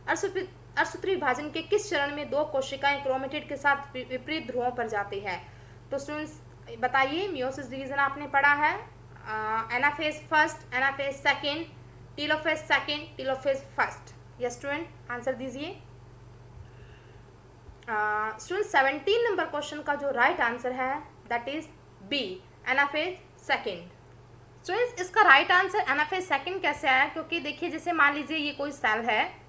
अर्धसूत्री विभाजन के किस चरण में 2 कोशिकाएं क्रोमेटिड के साथ विपरीत ध्रुवों पर जाती है? तो स्टूडेंट्स बताइए, मियोसिस डिवीजन आपने पढ़ा है, anaphase first, anaphase second, telophase second, telophase first. Yes student, answer दीजिए। स्टूडेंट 17 नंबर क्वेश्चन का जो राइट आंसर है that is B, anaphase second. Students इसका राइट आंसर एनाफेज सेकंड कैसे आया? क्योंकि देखिए जैसे मान लीजिए ये कोई सेल है,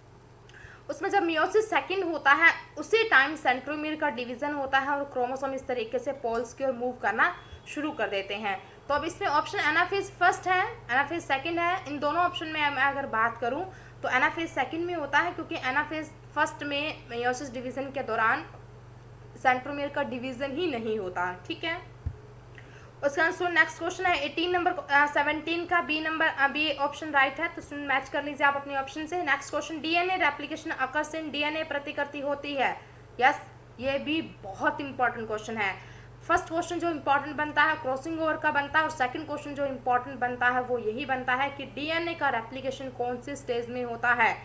उसमें जब मियोसिस सेकंड होता है उसी टाइम सेंट्रोमियर का डिवीजन होता है और क्रोमोसोम इस तरीके से पोल्स की ओर मूव करना शुरू कर देते हैं। तो अब इसमें ऑप्शन एनाफेज फर्स्ट है, एनाफेज सेकंड है। इन दोनों ऑप्शन में मैं अगर बात करूं तो एनाफेज सेकंड में होता है, क्योंकि एनाफेज फर्स्ट में मियोसिस डिवीजन के दौरान सेंट्रोमियर का डिवीजन ही नहीं होता। ठीक है, उसका आंसर नेक्स्ट क्वेश्चन है 18 नंबर 17 का बी ऑप्शन राइट है, तो सुन मैच कर लीजिए आप अपने ऑप्शन से। Next question, DNA replication occurs in DNA प्रतिकृति होती है। यस, ये भी बहुत इंपॉर्टेंट क्वेश्चन है। फर्स्ट क्वेश्चन जो इंपॉर्टेंट बनता है क्रॉसिंग ओवर का बनता है, और सेकंड क्वेश्चन जो इंपॉर्टेंट बनता है वो यही बनता है कि डीएनए का रेप्लिकेशन कौन सी स्टेज में होता है?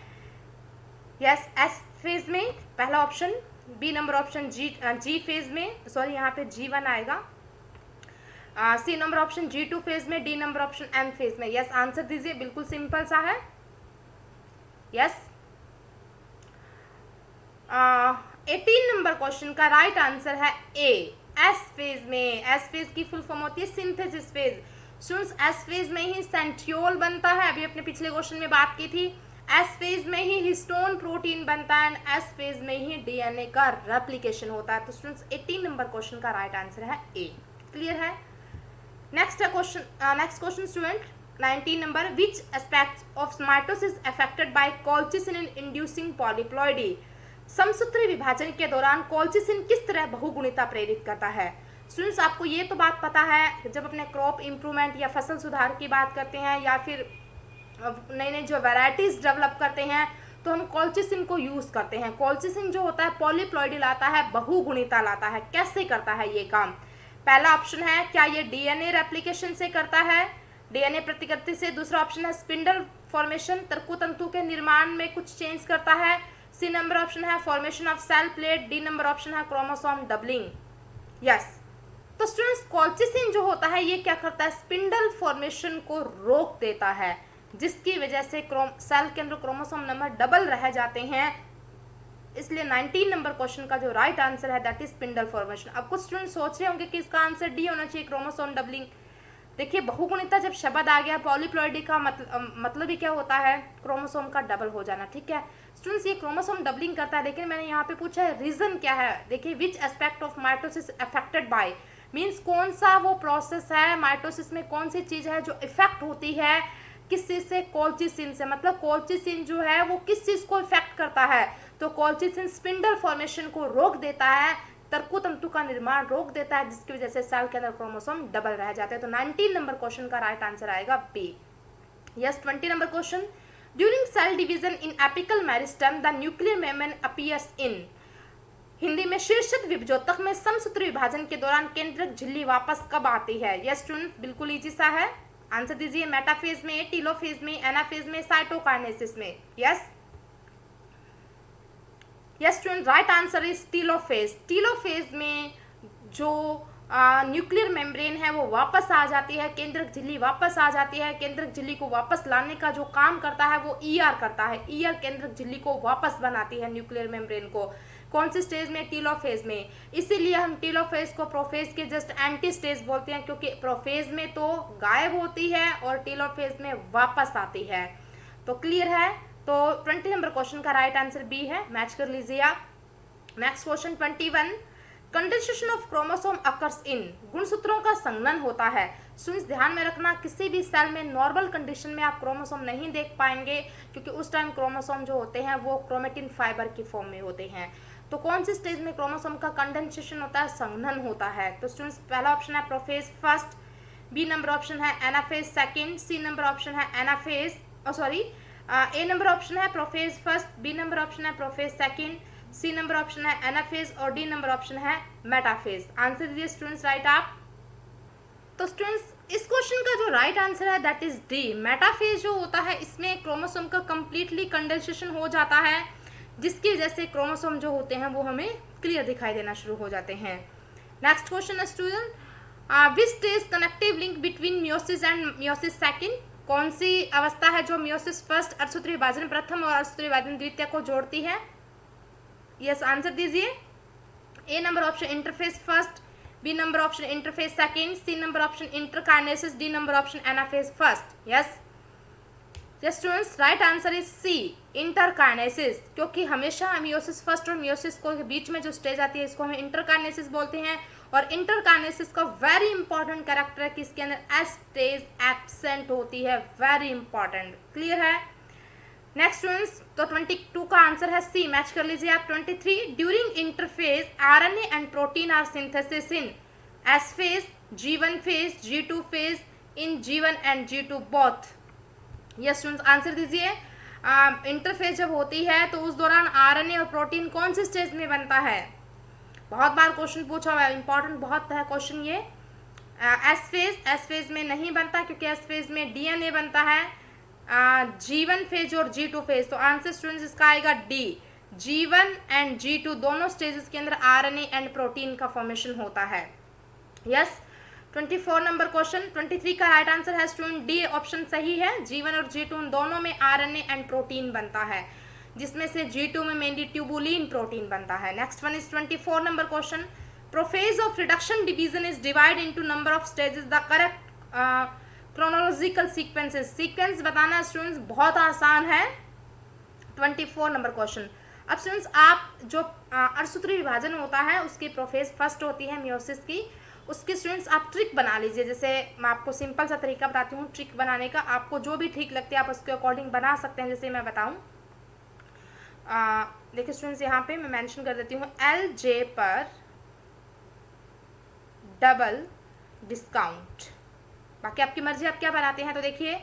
यस, एस फेज में पहला option, B number option G phase में, सॉरी यहाँ पे G1 आएगा, C number option G2 phase में, D number option M phase में। यस, आंसर दीजिए, बिल्कुल सिंपल सा है। यस, 18 नंबर क्वेश्चन का राइट आंसर है ए, एस फेज में। एस फेज की फुल फॉर्म होती है synthesis phase. Students S phase में ही सेंट्रियोल बनता है, अभी अपने पिछले क्वेश्चन में बात की थी। एस फेज में ही हिस्टोन प्रोटीन बनता है एंड एस फेज में ही डीएनए का रेप्लिकेशन होता है। तो स्टूडेंट्स 18 नंबर क्वेश्चन का राइट आंसर है ए। क्लियर है? Next question student 19 number, which aspects of mitosis affected by colchicine inducing polyploidy. समसूत्री विभाजन के दौरान कॉल्चिसिन किस तरह बहुगुणिता प्रेरित करता है? स्टूडेंट्स आपको ये तो बात पता है, जब अपने क्रॉप इम्प्रूवमेंट या फसल सुधार की बात करते हैं या फिर नई नई जो वैरायटीज डेवलप करते हैं तो हम कॉल्चिसिन को यूज करते हैं। कॉल्चिसिन जो होता है पॉलीप्लॉइडी लाता है, बहुगुणिता लाता है। कैसे करता है ये काम? पहला ऑप्शन है, क्या ये डीएनए रेप्लिकेशन से करता है, डीएनए प्रतिकृति से। दूसरा ऑप्शन है स्पिंडल फॉर्मेशन, तर्कुतंतु के निर्माण में कुछ चेंज करता है। सी नंबर ऑप्शन है formation of cell plate, D number option है क्रोमोसोम डबलिंग। यस, तो स्टूडेंट्स कॉल्चिसिन जो होता है ये क्या करता है? स्पिंडल फॉर्मेशन को रोक देता है, जिसकी वजह से सेल के अंदर क्रोमोसोम नंबर डबल रह जाते हैं। इसलिए 19 नंबर क्वेश्चन का जो राइट आंसर है दैट इज स्पिंडल फॉर्मेशन। अब कुछ स्टूडेंट सोच रहे होंगे कि इसका आंसर डी होना चाहिए, क्रोमोसोम डबलिंग। देखिए बहुगुणिता जब शब्द आ गया, पॉलीप्लॉइडी का मतलब ही क्या होता है? क्रोमोसोम का डबल हो जाना। ठीक है स्टूडेंट्स, ये क्रोमोसोम डबलिंग करता है, लेकिन मैंने यहाँ पे पूछा है रीजन क्या है। देखिए which aspect of mitosis affected by, means कौन सा वो प्रोसेस है माइटोसिस में, कौन सी चीज है जो इफेक्ट होती है किस चीज से? कॉल्चिसिन से। मतलब कॉल्चिसिन जो है वो किस चीज को इफेक्ट करता है? तो कॉल्चिसिन स्पिंडल फॉर्मेशन को रोक देता है, तर्कुतंतु का निर्माण रोक देता है, जिसकी वजह से सेल के अंदर क्रोमोसोम डबल रह जाते हैं। तो 19 नंबर क्वेश्चन का राइट आंसर आएगा B. Yes, 20 number question, during cell division in apical meristem the nuclear membrane appears in. Hindi में शीर्षक विभजोतक में समसूत्री विभाजन के दौरान केंद्रक झिल्ली वापस कब आती है? यस स्टूडेंट, बिल्कुल इजी सा है, आंसर दीजिए। मेटाफेज में, टेलोफेज में, एनाफेज में, साइटोकाइनेसिस में। Yes yes student, right answer is telophase. Telophase में जो न्यूक्लियर मेम्ब्रेन है वो वापस आ जाती है, केंद्रक झिल्ली वापस आ जाती है। केंद्रक झिल्ली को वापस लाने का जो काम करता है वो ईआर करता है। ईआर केंद्रक झिल्ली को वापस बनाती है न्यूक्लियर मेम्ब्रेन को। कौन सी स्टेज में? टीलोफेज में। इसीलिए हम टीलोफेज को प्रोफेज के जस्ट एंटी स्टेज बोलते हैं, क्योंकि प्रोफेज में तो गायब होती है और टीलोफेज में वापस आती है। तो क्लियर है? तो 20 नंबर क्वेश्चन का राइट आंसर बी है, मैच कर लीजिए आप। Next question 21, condensation of chromosome occurs in, गुणसूत्रों का संघनन होता है। स्टूडेंट्स ध्यान में रखना, किसी भी सेल में नॉर्मल कंडीशन में आप क्रोमोसोम नहीं देख पाएंगे, क्योंकि उस टाइम क्रोमोसोम जो होते हैं वो क्रोमेटिन फाइबर की फॉर्म में होते हैं। तो कौन सी स्टेज में क्रोमोसोम का कंडेंसेशन होता है? संघनन होता है। तो स्टूडेंट्स पहला ऑप्शन है prophase first, B number option है anaphase second, C number option है एनाफेज ए नंबर ऑप्शन है prophase first, B number option है prophase second, C number option है एनाफेज और डी नंबर ऑप्शन है मेटाफेज। आंसर दीजिए students right आप। तो स्टूडेंट्स इस क्वेश्चन का जो राइट आंसर है दैट इज डी। मेटाफेज जो होता है इसमें क्रोमोसोम का कंप्लीटली कंडेंसेशन हो जाता है, जिसकी वजह से क्रोमोसोम जो होते हैं वो हमें क्लियर दिखाई देना शुरू हो जाते हैं। नेक्स्ट क्वेश्चन है student, which stage connective link between meiosis and meiosis second, कौन सी अवस्था है जो मियोसिस फर्स्ट अर्धसूत्री विभाजन प्रथम और अर्धसूत्री विभाजन द्वितीय को जोड़ती है? यस आंसर दीजिए। A number option interphase first, B number option interphase second, C number option interkinesis, D number option anaphase first. Yes yes students right answer is C interkinesis, क्योंकि हमेशा मियोसिस फर्स्ट और meiosis को बीच में जो stage आती है इसको हम इंटरकाइनेसिस बोलते हैं। और इंटरकाइनेसिस का वेरी इंपॉर्टेंट कैरेक्टर है कि इसके अंदर एस स्टेज एब्सेंट होती है, वेरी इंपॉर्टेंट। क्लियर है? नेक्स्ट स्टूडेंट्स तो 22 का आंसर है सी, मैच कर लीजिए आप। 23, during interphase RNA and protein are synthesis in S phase, G1 phase, G2 phase, in G1 and G2 both. Yes students answer दीजिए। इंटरफेज जब होती है तो उस दौरान आरएनए और प्रोटीन कौन सी स्टेज में बनता है? बहुत बार क्वेश्चन पूछा हुआ है, इंपॉर्टेंट बहुत है क्वेश्चन ये। एस फेज में नहीं बनता, क्योंकि एस फेज में डीएनए बनता है। G1 फेज और G2 फेज, तो आंसर स्टूडेंट्स इसका आएगा डी। G1 एंड G2 दोनों स्टेजेस के अंदर आरएनए एंड प्रोटीन का फॉर्मेशन होता है। यस 24 नंबर क्वेश्चन, 23 का राइट आंसर है स्टूडेंट डी ऑप्शन सही है। G1 और G2 दोनों में आरएनए एंड प्रोटीन बनता है, जिसमें से G2 में मेनली ट्यूबुलिन प्रोटीन बनता है। Next one is 24 number question, prophase of reduction division is divide into number of stages, the correct chronological sequences. Sequence बताना स्टूडेंट्स बहुत आसान है। 24 नंबर क्वेश्चन, अब स्टूडेंट्स आप जो अर्धसूत्री विभाजन होता है उसकी प्रोफेज फर्स्ट होती है मियोसिस की, उसके स्टूडेंट्स आप ट्रिक बना लीजिए। जैसे मैं आपको सिंपल सा तरीका बताती हूँ ट्रिक बनाने का, आपको जो भी ठीक लगती है आप उसके अकॉर्डिंग बना सकते हैं। जैसे मैं बताऊँ, देखिए स्टूडेंट्स यहाँ पे मैं मेंशन कर देती हूँ LJ पर डबल डिस्काउंट, बाकी आपकी मर्जी आप क्या बनाते हैं। तो देखिए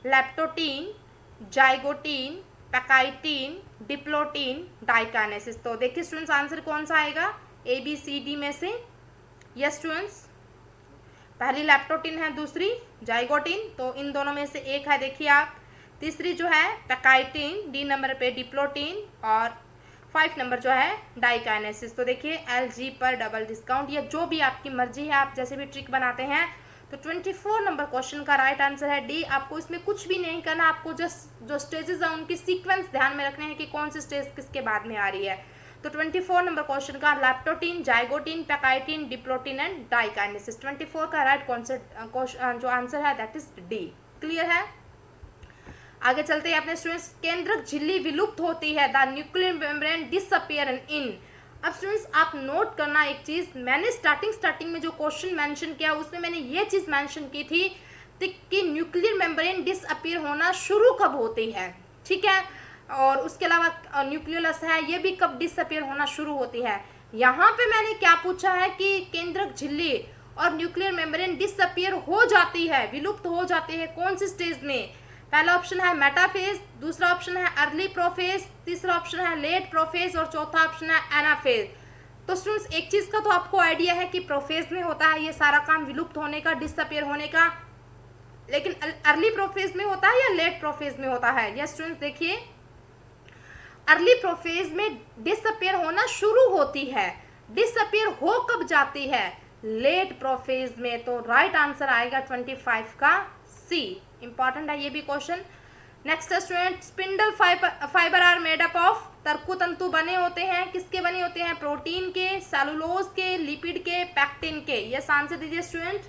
leptotene, zygotene, pachytene, diplotene, diakinesis. तो देखिए स्टूडेंट्स आंसर कौन सा आएगा ABCD में से? यस स्टूडेंट्स, पहली लेप्टोटीन है, दूसरी जाइगोटीन, तो इन दोनों में से एक है देखिए आप। तीसरी जो है पैकाइटीन, डी नंबर पे डिप्लोटीन और 5 नंबर जो है डाइकाइनेसिस। तो देखिए LG पर डबल डिस्काउंट, या जो भी आपकी मर्जी है आप जैसे भी ट्रिक बनाते हैं। तो 24 नंबर क्वेश्चन का राइट आंसर है डी। आपको इसमें कुछ भी नहीं करना, आपको जस्ट जो स्टेजेस हैं उनकी सीक्वेंस ध्यान में रखने हैं कि कौन सी स्टेज किसके बाद में आ रही है। तो 24 नंबर क्वेश्चन का leptotene, zygotene, pachytene, diplotene and diakinesis, 24 का राइट जो आंसर है दैट इज डी। क्लियर है? आगे चलते हैं अपने स्टूडेंट्स, केंद्रक झिल्ली विलुप्त होती है, the nuclear membrane disappear in. अब स्टूडेंट्स आप नोट करना एक चीज, मैंने स्टार्टिंग में जो क्वेश्चन मेंशन किया उसमें मैंने ये चीज मेंशन की थी कि न्यूक्लियर मेम्ब्रेन डिसअपियर होना शुरू कब होती है, ठीक है, और उसके अलावा न्यूक्लियस है ये भी कब डिसअपियर होना शुरू होती है। यहाँ पे मैंने क्या पूछा है कि केंद्रक झिल्ली और न्यूक्लियर मेम्ब्रेन डिसअपियर हो जाती है, विलुप्त हो जाती है, कौन सी स्टेज में? पहला ऑप्शन है मेटाफेज, दूसरा ऑप्शन है अर्ली प्रोफेज, तीसरा ऑप्शन है लेट प्रोफेज और चौथा ऑप्शन है एनाफेज। तो स्टूडेंट्स एक चीज का तो आपको आइडिया है कि प्रोफेज में होता है ये सारा काम विलुप्त होने का, डिसअपियर होने का, लेकिन अर्ली प्रोफेज में होता है या लेट प्रोफेज में होता है? यस स्टूडेंट्स देखिए अर्ली प्रोफेज में डिसअपियर होना शुरू होती है, डिसअपियर हो कब जाती है? लेट प्रोफेज में। तो राइट आंसर आएगा 25 का सी। इंपॉर्टेंट है ये भी question. Next student, spindle fibre are made up of, तर्कु तंतु बने होते हैं, किसके बने होते हैं? प्रोटीन के, सेलुलोज के, लिपिड के, पैक्टिन के। यस आंसर दीजिए स्टूडेंट।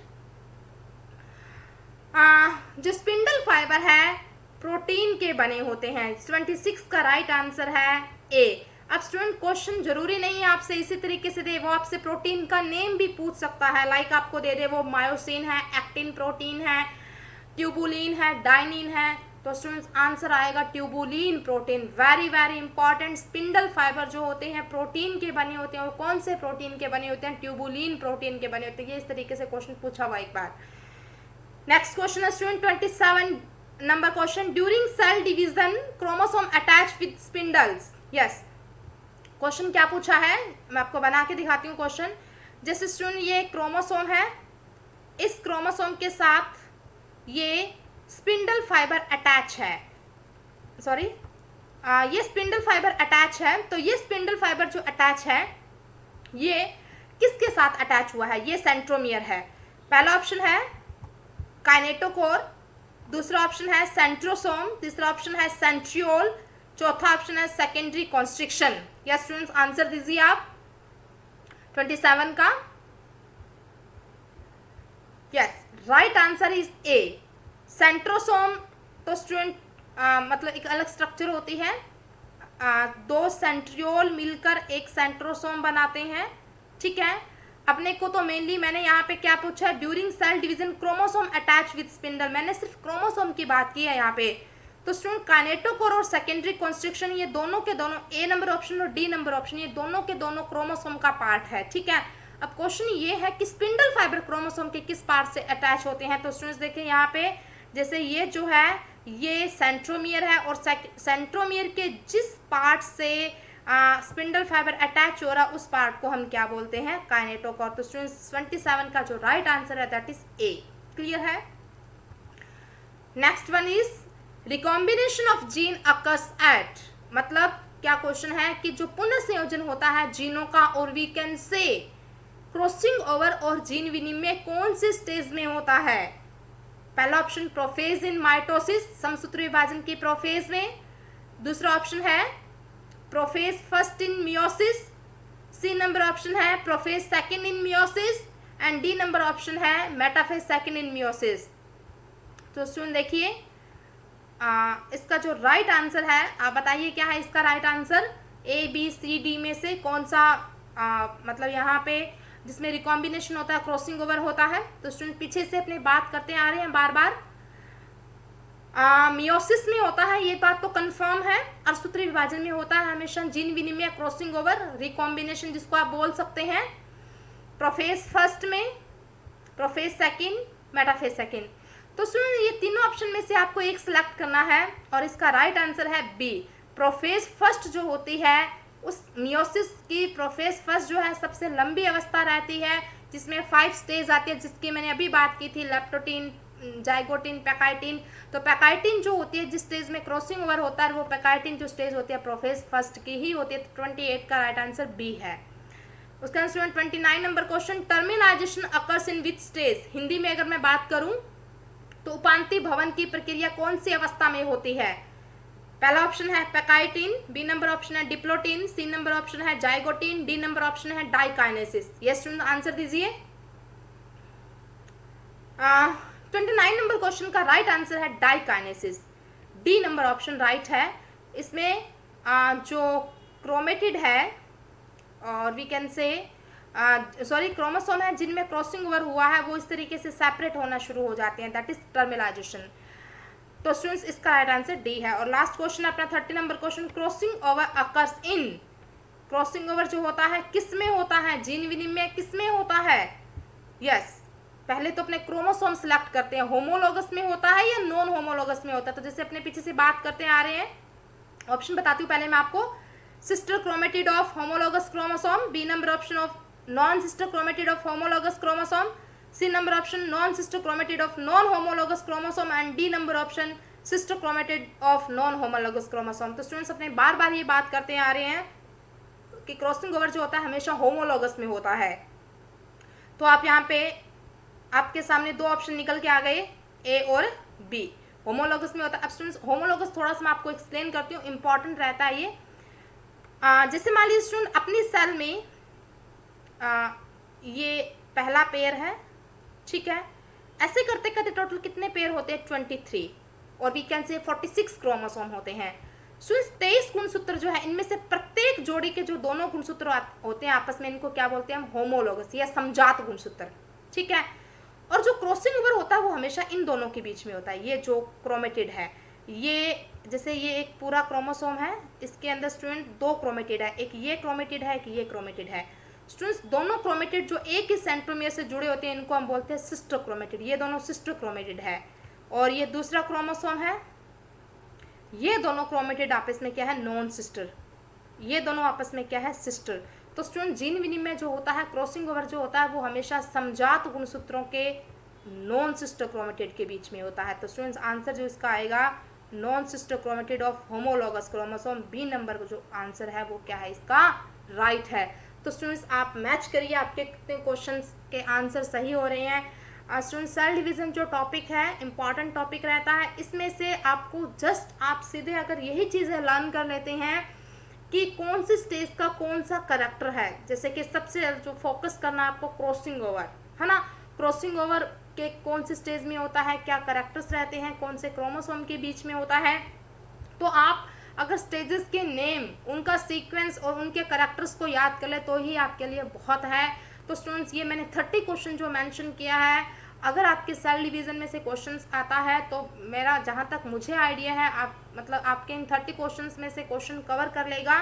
जो स्पिंडल फाइबर है प्रोटीन के बने होते हैं। 26 का राइट आंसर है ए। अब स्टूडेंट क्वेश्चन जरूरी नहीं है आपसे इसी तरीके से दे, वो आपसे प्रोटीन का नेम भी पूछ सकता है। लाइक आपको दे दे वो मायोसिन है, एक्टिन प्रोटीन है, ट्यूबुलिन है, डाइनिन है, तो स्टूडेंट्स आंसर आएगा tubulin protein. Very very important. Spindle fibre जो होते हैं प्रोटीन के बने होते हैं, वो कौन से प्रोटीन के बने होते हैं? ट्यूबुलिन प्रोटीन के बने होते हैं। ये इस तरीके से क्वेश्चन पूछा हुआ एक बार। नेक्स्ट क्वेश्चन है student 27 number question, during cell division chromosome attach with spindles. Yes, question क्या पूछा है मैं आपको बना के दिखाती हूँ क्वेश्चन। जैसे स्टूडेंट ये क्रोमोसोम है, इस क्रोमोसोम के साथ ये स्पिंडल फाइबर अटैच है, सॉरी ये स्पिंडल फाइबर अटैच है। तो ये स्पिंडल फाइबर जो अटैच है ये किसके साथ अटैच हुआ है? ये सेंट्रोमियर है। पहला ऑप्शन है काइनेटोकोर, दूसरा ऑप्शन है सेंट्रोसोम, तीसरा ऑप्शन है सेंट्रियोल, चौथा ऑप्शन है सेकेंडरी कॉन्स्ट्रिक्शन। या स्टूडेंट्स आंसर दीजिए आप 27 का। Yes, right answer is a, centrosome. तो स्टूडेंट मतलब एक अलग स्ट्रक्चर होती है, दो सेंट्रियोल मिलकर एक सेंट्रोसोम बनाते हैं, ठीक है। अपने को तो मेनली मैंने यहाँ पे क्या पूछा है, during cell division chromosome attach with spindle, मैंने सिर्फ क्रोमोसोम की बात की है यहाँ पे। तो स्टूडेंट काइनेटोकोर और सेकेंडरी कॉन्स्ट्रिक्शन ये दोनों के दोनों, ए नंबर ऑप्शन और डी नंबर ऑप्शन, ये दोनों के दोनों क्रोमोसोम का पार्ट है, ठीक है। अब क्वेश्चन ये है कि स्पिंडल फाइबर क्रोमोसोम के किस पार्ट से अटैच होते हैं। तो स्टूडेंट्स देखिए यहाँ पे, जैसे ये जो है ये सेंट्रोमियर है, और सेंट्रोमियर के जिस पार्ट से स्पिंडल फाइबर अटैच हो रहा है उस पार्ट को हम क्या बोलते हैं? काइनेटोकोर। तो स्टूडेंट्स 27 का जो राइट आंसर है दैट इज ए। क्लियर है। Next one is recombination of gene occurs at, मतलब क्या क्वेश्चन है कि जो पुनर्संयोजन होता है जीनों का, और we can say crossing over और जीन विनिमय कौन से स्टेज में होता है? पहला ऑप्शन प्रोफेज इन माइटोसिस, समसूत्र विभाजन की प्रोफेज में, दूसरा ऑप्शन है prophase first in meiosis, C number option है prophase second in meiosis, and D number option है मेटाफेज सेकंड इन मियोसिस। तो स्टूडेंट देखिए इसका जो राइट आंसर है, आप बताइए क्या है इसका right answer? A B C D में से कौन सा मतलब यहाँ पे जिसमें रिकॉम्बिनेशन होता है, क्रॉसिंग ओवर होता है। तो स्टूडेंट पीछे से अपने बात करते आ रहे हैं बार बार, मियोसिस में होता है, ये बात तो कंफर्म है। अर्धसूत्र विभाजन में होता है हमेशा जीन विनिमय, क्रॉसिंग ओवर, रिकॉम्बिनेशन जिसको आप बोल सकते हैं प्रोफेज फर्स्ट में, प्रोफेज सेकंड, मेटाफेज सेकंड। तो स्टूडेंट ये तीनों ऑप्शन में से आपको एक सिलेक्ट करना है, और इसका राइट आंसर है बी, प्रोफेज फर्स्ट जो होती है उस मियोसिस की प्रोफेज फर्स्ट जो है सबसे लंबी अवस्था रहती है, जिसमें 5 स्टेज आती है, जिसकी मैंने अभी बात की थी, लेप्टोटीन, जाइगोटीन, पैकाइटिन। तो पैकाइटिन जो होती है जिस स्टेज में क्रॉसिंग ओवर होता है, वो पैकाइटिन जो स्टेज होती है प्रोफेज फर्स्ट की ही होती है। तो 28 का राइट आंसर बी है। उसका student 29 number question, terminalization occurs in which stage. Hindi में अगर मैं बात करूं तो उपांति भवन की प्रक्रिया कौन सी अवस्था में होती है? पहला ऑप्शन है पैकाइटिन, बी नंबर ऑप्शन है डिप्लोटिन, सी नंबर ऑप्शन है जाइगोटीन, डी नंबर ऑप्शन है डाइकाइनेसिस। यस स्टूडेंट आंसर दीजिए। 29 नंबर क्वेश्चन का राइट आंसर है diakinesis, D number option right है। इसमें जो क्रोमेटिड है और we can say sorry chromosome है जिनमें क्रॉसिंग ओवर हुआ है, वो इस तरीके से सेपरेट होना शुरू हो जाते हैं, दैट इज टर्मिनाइजेशन। तो स्टूडेंट्स इसका राइट आंसर डी है। और लास्ट क्वेश्चन अपना 30 number question, crossing over occurs in, crossing over जो होता है किस में होता है? जीन विनिमय किस में होता है? यस, पहले तो अपने क्रोमोसोम सिलेक्ट करते हैं, होमोलोगस में होता है या नॉन होमोलोगस में होता है। तो जैसे अपने पीछे से बात करते आ रहे हैं, ऑप्शन बताती हूँ पहले मैं आपको, sister chromatid of homologous chromosome, B number option of non sister chromatid of homologous chromosome, C number option non sister chromatid of non homologous chromosome, and D number option sister chromatid of non homologous chromosome. तो students अपने बार बार ये बात करते आ रहे हैं कि crossing over जो होता है हमेशा होमोलोगस में होता है। तो आप यहाँ पे आपके सामने दो ऑप्शन निकल के आ गए, ए और बी। होमोलॉगस में होता है। अब स्टूडेंट्स होमोलॉगस थोड़ा सा मैं आपको एक्सप्लेन करती हूँ, इंपॉर्टेंट रहता है ये। जैसे मान लीजिए स्टूडेंट अपनी सेल में ये पहला पेयर है, ठीक है, ऐसे करते करते टोटल कितने पेयर होते हैं 23, और वी कैन से 46 क्रोमोसोम होते हैं। स्टूडेंट्स 23 गुणसूत्र जो है, इनमें से प्रत्येक जोड़ी के जो दोनों गुणसूत्र होते हैं आपस में, इनको क्या बोलते हैं हम, होमोलॉगस या समजात गुणसूत्र, ठीक है। और जो क्रॉसिंग ओवर होता है वो हमेशा इन दोनों के बीच में होता है। ये जो क्रोमेटिड है, ये जैसे ये एक पूरा क्रोमोसोम है, इसके अंदर स्टूडेंट 2 क्रोमेटिड है, एक ये क्रोमेटिड है, एक ये क्रोमेटिड है। स्टूडेंट्स दोनों क्रोमेटिड जो एक ही सेंट्रोमियर से जुड़े होते हैं, इनको हम बोलते हैं सिस्टर क्रोमेटिड। ये दोनों सिस्टर क्रोमेटिड है। और ये दूसरा क्रोमोसोम है, ये दोनों क्रोमेटिड आपस में क्या है, नॉन सिस्टर। ये दोनों आपस में क्या है, सिस्टर। तो स्टूडेंट जीन विनिमय जो होता है, क्रॉसिंग ओवर जो होता है, वो हमेशा समजात गुणसूत्रों के नॉन सिस्टर क्रोमेटिड के बीच में होता है। तो स्टूडेंट्स आंसर जो इसका आएगा, non sister chromatid of homologous chromosome, B number का जो आंसर है वो क्या है, इसका राइट है। तो स्टूडेंट्स आप मैच करिए आपके कितने क्वेश्चंस के आंसर सही हो रहे हैं। स्टूडेंट सेल डिवीजन जो टॉपिक है, इंपॉर्टेंट टॉपिक रहता है। इसमें से आपको जस्ट आप सीधे अगर यही चीज़ें लर्न कर लेते हैं कि कौन सी स्टेज का कौन सा करेक्टर है, जैसे कि सबसे जो फोकस करना है आपको क्रॉसिंग ओवर, है ना, क्रॉसिंग ओवर के कौन सी स्टेज में होता है, क्या करेक्टर्स रहते हैं, कौन से क्रोमोसोम के बीच में होता है। तो आप अगर स्टेजेस के नेम, उनका सीक्वेंस और उनके करेक्टर्स को याद कर ले तो ही आपके लिए बहुत है। तो स्टूडेंट्स ये मैंने 30 क्वेश्चन जो मेंशन किया है, अगर आपके सेल डिवीज़न में से क्वेश्चंस आता है तो मेरा जहाँ तक मुझे आइडिया है, आप मतलब आपके इन 30 क्वेश्चंस में से क्वेश्चन कवर कर लेगा,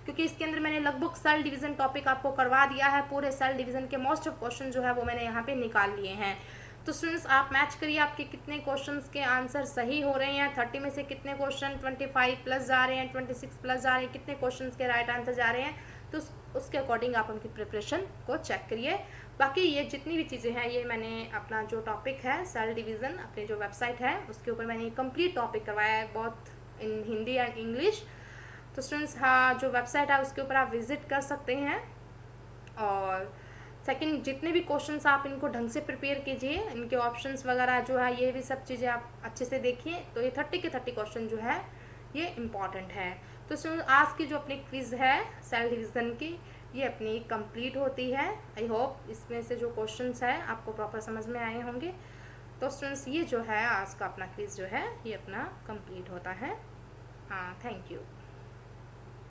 क्योंकि इसके अंदर मैंने लगभग सेल डिवीज़न टॉपिक आपको करवा दिया है। पूरे सेल डिवीज़न के मोस्ट ऑफ क्वेश्चन जो है वो मैंने यहाँ पे निकाल लिए हैं। तो स्टूडेंट्स आप मैच करिए आपके कितने क्वेश्चंस के आंसर सही हो रहे हैं। 30 में से कितने क्वेश्चन 25 प्लस जा रहे हैं, 26 प्लस जा रहे हैं, कितने क्वेश्चंस के राइट आंसर जा रहे हैं, तो उसके अकॉर्डिंग आप उनकी प्रिपरेशन को चेक करिए। बाकी ये जितनी भी चीज़ें हैं, ये मैंने अपना जो टॉपिक है सेल डिवीज़न, अपनी जो वेबसाइट है उसके ऊपर मैंने कंप्लीट टॉपिक करवाया है, बहुत इन हिंदी एंड इंग्लिश। तो स्टूडेंट्स हाँ, जो वेबसाइट है उसके ऊपर आप विजिट कर सकते हैं। और सेकंड, जितने भी क्वेश्चंस आप इनको ढंग से प्रिपेयर कीजिए, इनके ऑप्शंस वगैरह जो है, ये भी सब चीज़ें आप अच्छे से देखिए। तो ये 30 के 30 क्वेश्चन जो है ये इम्पॉर्टेंट है। तो स्टूडेंट्स आज की जो अपनी क्विज़ है सेल डिवीज़न की, ये अपनी कंप्लीट होती है। आई होप इसमें से जो क्वेश्चंस है आपको प्रॉपर समझ में आए होंगे। तो स्टूडेंट्स ये जो है आज का अपना क्विज़ जो है ये अपना कंप्लीट होता है। हाँ, थैंक यू।